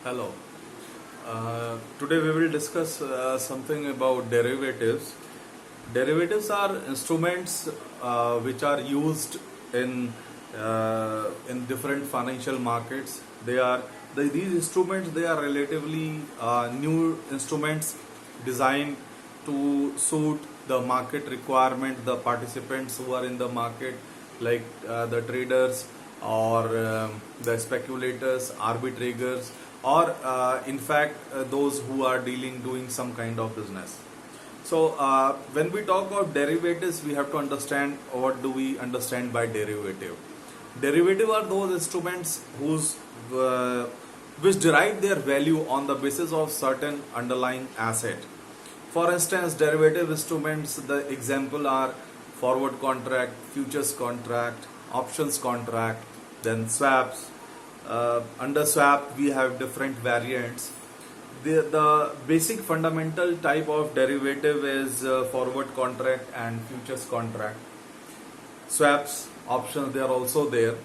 Hello. Today we will discuss something about derivatives. Derivatives are instruments which are used in different financial markets. These instruments. They are relatively new instruments designed to suit the market requirement, the participants who are in the market, like the traders or the speculators, arbitrageurs, or in fact those who are doing some kind of business. So when we talk about derivatives, we have to understand what do we understand by derivative. Derivative are those instruments uh, which derive their value on the basis of certain underlying asset. For instance, derivative instruments, the example are forward contract, futures contract, options contract, then swaps. Under swap, we have different variants. The basic fundamental type of derivative is forward contract and futures contract. Swaps, options, they are also there.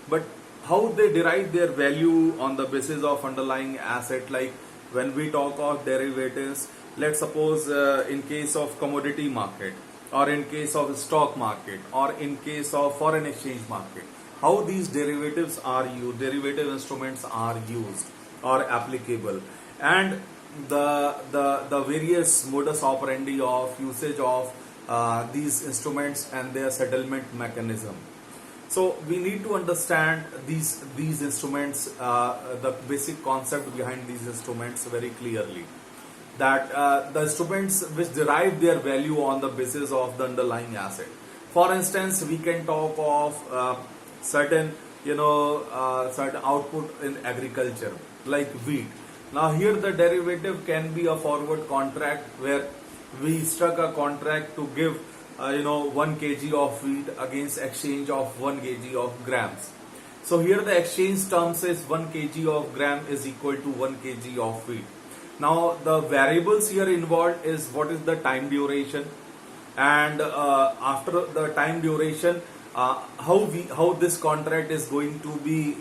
But how they derive their value on the basis of underlying asset, like when we talk of derivatives, let's suppose in case of commodity market, or in case of stock market, or in case of foreign exchange market, how these derivatives are used, derivative instruments are used or applicable, and the various modus operandi of usage of these instruments and their settlement mechanism. So we need to understand these instruments, the basic concept behind these instruments very clearly. That the instruments which derive their value on the basis of the underlying asset. For instance, we can talk of certain certain output in agriculture, like wheat. Now here the derivative can be a forward contract where we struck a contract to give 1 kg of wheat against exchange of 1 kg of grams. So here the exchange term says 1 kg of gram is equal to 1 kg of wheat. Now the variables here involved is what is the time duration, and after the time duration, how this contract is going to be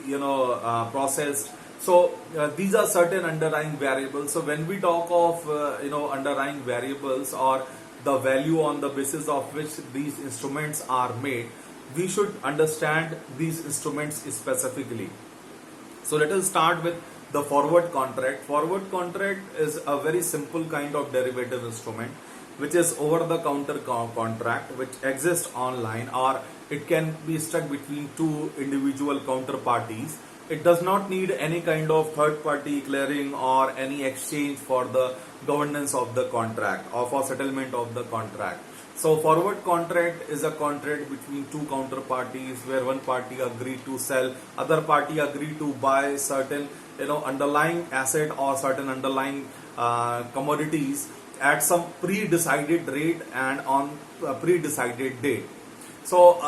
processed. So these are certain underlying variables. So when we talk of underlying variables, or the value on the basis of which these instruments are made, we should understand these instruments specifically. So let us start with the forward contract. Forward contract is a very simple kind of derivative instrument which is over the counter contract, which exists online, or it can be struck between two individual counterparties. It does not need any kind of third party clearing or any exchange for the governance of the contract or for settlement of the contract. So forward contract is a contract between two counterparties where one party agree to sell, other party agree to buy certain underlying asset or certain underlying commodities at some pre-decided rate and on a pre-decided date. So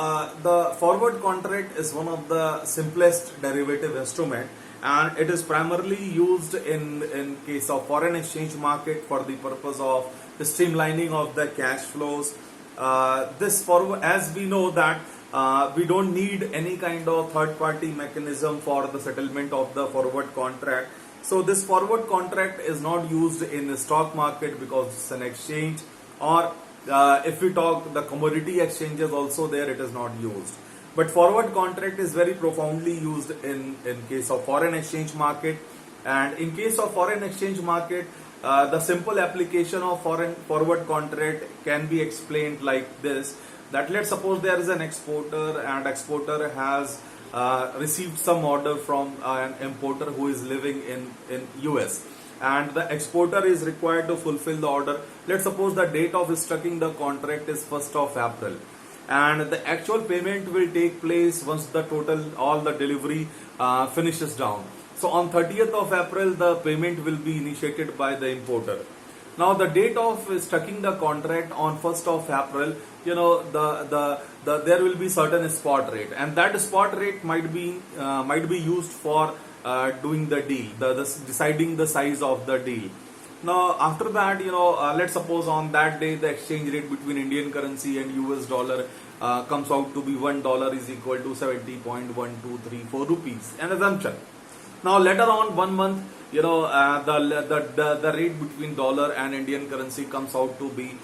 the forward contract is one of the simplest derivative instrument, and it is primarily used in case of foreign exchange market for the purpose of streamlining of the cash flows. This forward, as we know that we don't need any kind of third party mechanism for the settlement of the forward contract. So this forward contract is not used in the stock market because it's an exchange, or if we talk the commodity exchanges also, there it is not used. But forward contract is very profoundly used in case of foreign exchange market. And in case of foreign exchange market, the simple application of foreign forward contract can be explained like this: that let's suppose there is an exporter, and exporter has received some order from an importer who is living in US, and the exporter is required to fulfill the order. Let's suppose the date of striking the contract is 1st of April, and the actual payment will take place once the total all the delivery finishes down. So on 30th of April, the payment will be initiated by the importer. Now the date of striking the contract on 1st of April, there will be certain spot rate, and that spot rate might be used for doing the deal, the deciding the size of the deal. Now after that, let's suppose on that day the exchange rate between Indian currency and US dollar comes out to be $1 is equal to 70.1234 rupees, an assumption. Now later on 1 month the rate between dollar and Indian currency comes out to be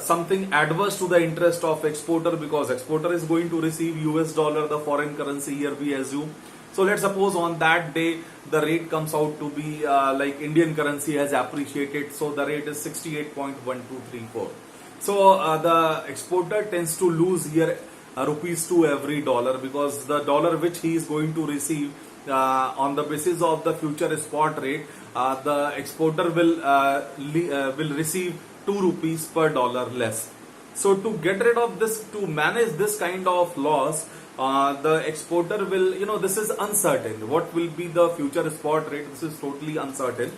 something adverse to the interest of exporter, because exporter is going to receive US dollar, the foreign currency here we assume. So let's suppose on that day the rate comes out to be like Indian currency has appreciated, so the rate is 68.1234. So the exporter tends to lose here rupees to every dollar, because the dollar which he is going to receive on the basis of the future spot rate, the exporter will receive 2 rupees per dollar less. So to get rid of this, to manage this kind of loss, the exporter will, this is uncertain. What will be the future spot rate? This is totally uncertain.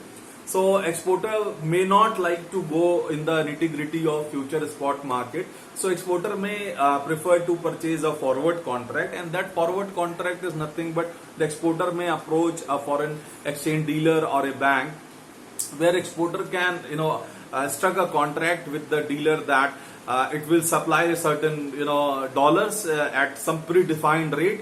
So exporter may not like to go in the nitty-gritty of future spot market. So exporter may prefer to purchase a forward contract, and that forward contract is nothing but the exporter may approach a foreign exchange dealer or a bank, where exporter can struck a contract with the dealer that it will supply a certain dollars at some predefined rate,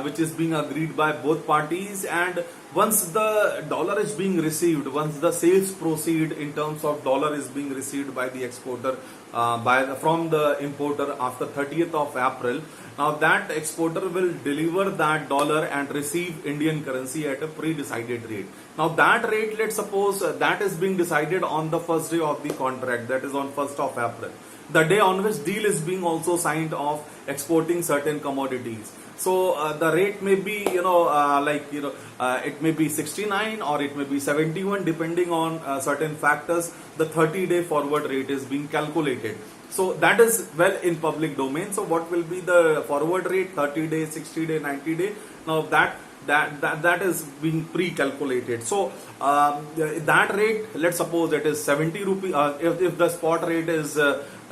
which is being agreed by both parties. And once the dollar is being received, once the sales proceed in terms of dollar is being received by the exporter from the importer after 30th of April, now that exporter will deliver that dollar and receive Indian currency at a pre-decided rate. Now that rate, let's suppose that is being decided on the first day of the contract, that is on 1st of April, the day on which deal is being also signed of exporting certain commodities. So the rate may be, it may be 69 or it may be 71, depending on certain factors. The 30-day forward rate is being calculated. So that is well in public domain. So what will be the forward rate? 30-day, 60-day, 90-day. Now that is being pre-calculated. So that rate, let's suppose it is 70 rupee. If the spot rate is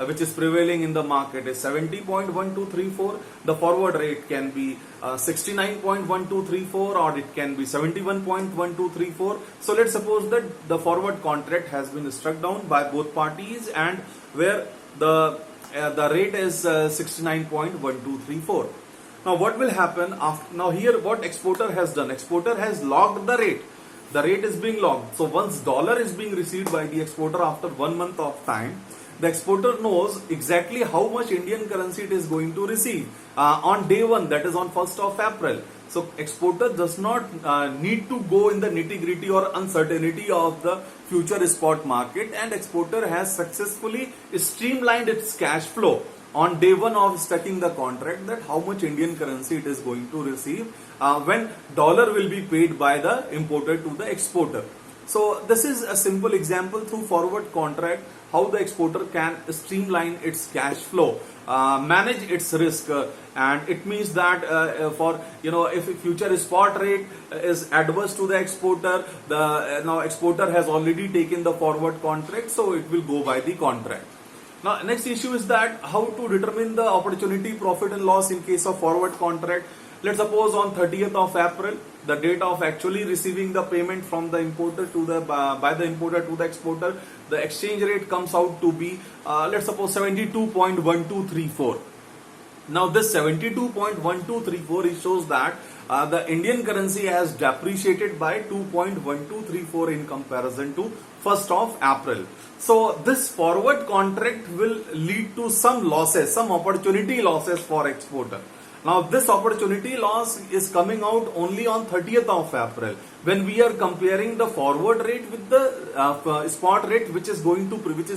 which is prevailing in the market is 70.1234, the forward rate can be 69.1234, or it can be 71.1234. So let's suppose that the forward contract has been struck down by both parties, and where the rate is 69.1234. Now what will happen after? Now here what exporter has done? Exporter has logged the rate. The rate is being logged. So once dollar is being received by the exporter after 1 month of time, the exporter knows exactly how much Indian currency it is going to receive on day 1, that is on 1st of April. So exporter does not need to go in the nitty-gritty or uncertainty of the future spot market, and exporter has successfully streamlined its cash flow on day 1 of structuring the contract, that how much Indian currency it is going to receive when dollar will be paid by the importer to the exporter. So this is a simple example through forward contract, how the exporter can streamline its cash flow, manage its risk, and it means that if future spot rate is adverse to the exporter, the now exporter has already taken the forward contract, so it will go by the contract. Now next issue is that how to determine the opportunity profit and loss in case of forward contract. Let's suppose on 30th of April, the date of actually receiving the payment from the importer to the by the importer to the exporter, the exchange rate comes out to be let's suppose 72.1234. Now this 72.1234 shows that the Indian currency has depreciated by 2.1234 in comparison to 1st of April. So this forward contract will lead to some losses, some opportunity losses for exporter. Now this opportunity loss is coming out only on 30th of April, when we are comparing the forward rate with the spot rate which is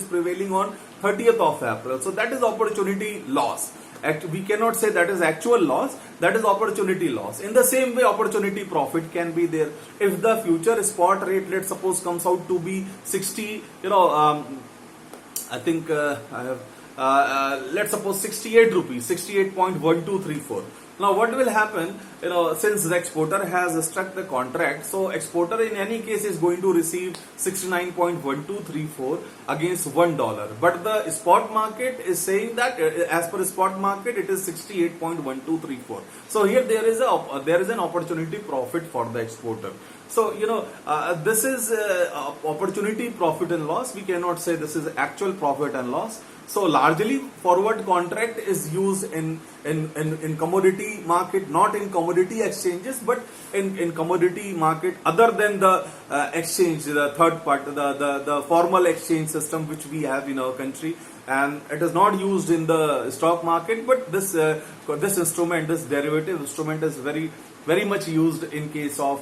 prevailing on 30th of April. So that is opportunity loss. We cannot say that is actual loss, that is opportunity loss. In the same way, opportunity profit can be there. If the future spot rate, let's suppose, comes out to be 60, I think I have let's suppose 68 rupees, 68.1234. Now what will happen, since the exporter has struck the contract, so exporter in any case is going to receive 69.1234 against $1. But the spot market is saying that as per spot market it is 68.1234. So here there is an opportunity profit for the exporter. So, this is opportunity profit and loss. We cannot say this is actual profit and loss. So largely forward contract is used in commodity market, not in commodity exchanges, but in commodity market other than the exchange, the third part, the formal exchange system which we have in our country. And it is not used in the stock market, but this instrument, this derivative instrument, is very much used in case of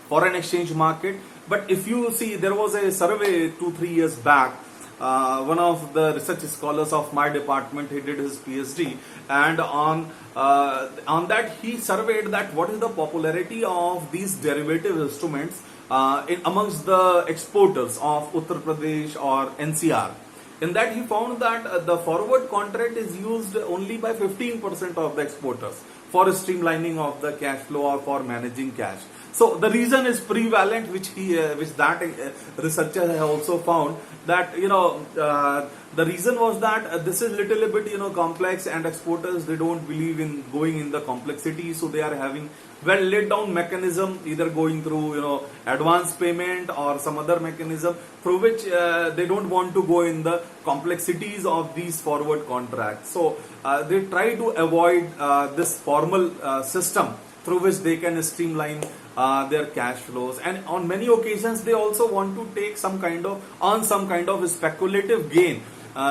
foreign exchange market. But if you see, there was a survey 2-3 years back. One of the research scholars of my department, he did his PhD, and on that he surveyed that what is the popularity of these derivative instruments amongst the exporters of Uttar Pradesh or NCR. In that he found that the forward contract is used only by 15% of the exporters for streamlining of the cash flow or for managing cash. So the reason is prevalent, which that researcher has also found, that the reason was that this is little bit complex, and exporters, they don't believe in going in the complexity, so they are having well laid down mechanism, either going through advance payment or some other mechanism through which they don't want to go in the complexities of these forward contracts. So they try to avoid this formal system through which they can streamline their cash flows, and on many occasions they also want to take some kind of speculative gain.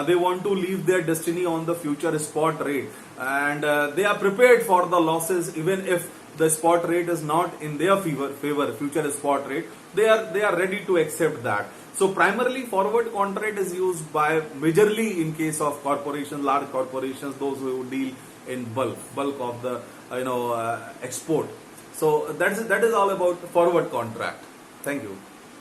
They want to leave their destiny on the future spot rate, and they are prepared for the losses even if the spot rate is not in their favor, future spot rate. They are ready to accept that. So primarily forward contract is used by majorly in case of corporations, large corporations, those who deal in bulk of the export. So that is all about forward contract. Thank you.